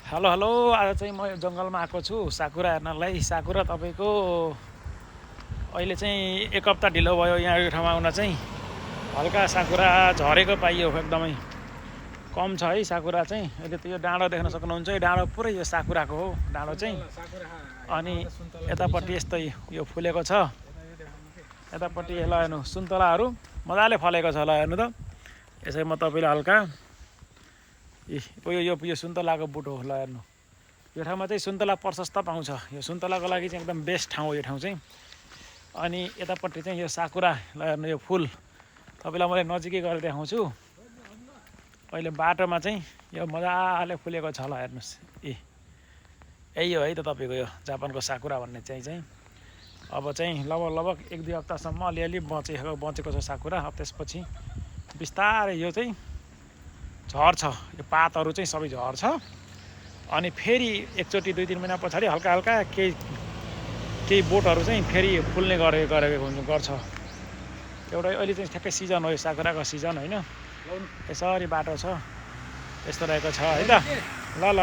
Hello hello, आज चाहिँ म जङ्गलमा आएको छु साकुरा हेर्नलाई। साकुरा तपाईँको अहिले चाहिँ एक हप्ता ढिलो भयो यहाँ यो ठाउँमा आउन चाहिँ। हल्का साकुरा झरेको पाइयो, एकदमै कम छ है साकुरा चाहिँ। अहिले त यो डाँडो देख्न सक्नुहुन्छ, यो डाँडो पुरै यो साकुराको हो डाँडो चाहिँ। अनि यतापट्टि यस्तै यो फुलेको छ, यतापट्टि ल हेर्नु सुन्तलाहरू मजाले फलेको छ। ल हेर्नु त, यसै म तपाईँलाई हल्का यो सुन्तलाको बुट हो। ल हेर्नु, यो ठाउँमा चाहिँ सुन्तला प्रशस्त पाउँछ। यो सुन्तलाको लागि चाहिँ एकदम बेस्ट ठाउँ हो यो ठाउँ चाहिँ। अनि यतापट्टि चाहिँ यो साकुरा, ल हेर्नु यो फुल तपाईँलाई मैले नजिकै गरेर देखाउँछु। अहिले बाटोमा चाहिँ यो मजाले फुलेको छ। ल हेर्नुहोस्, यही हो है त तपाईँको यो जापानको साकुरा भन्ने चाहिँ। अब चाहिँ लगभग 1-2 हप्तासम्म अलिअलि बचेको छ साकुरा। अब त्यसपछि बिस्तारै यो चाहिँ झर्छ, यो पातहरू चाहिँ सबै झर्छ। अनि फेरि एकचोटि 2-3 महिना पछाडि हल्का हल्का केही बोटहरू चाहिँ फेरि फुल्ने गरेको गर्छ। एउटा अहिले चाहिँ ठ्याक्कै सिजन हो यो साकुराको सिजन होइन। यसरी बाटो छ, यस्तो रहेको छ है त। ल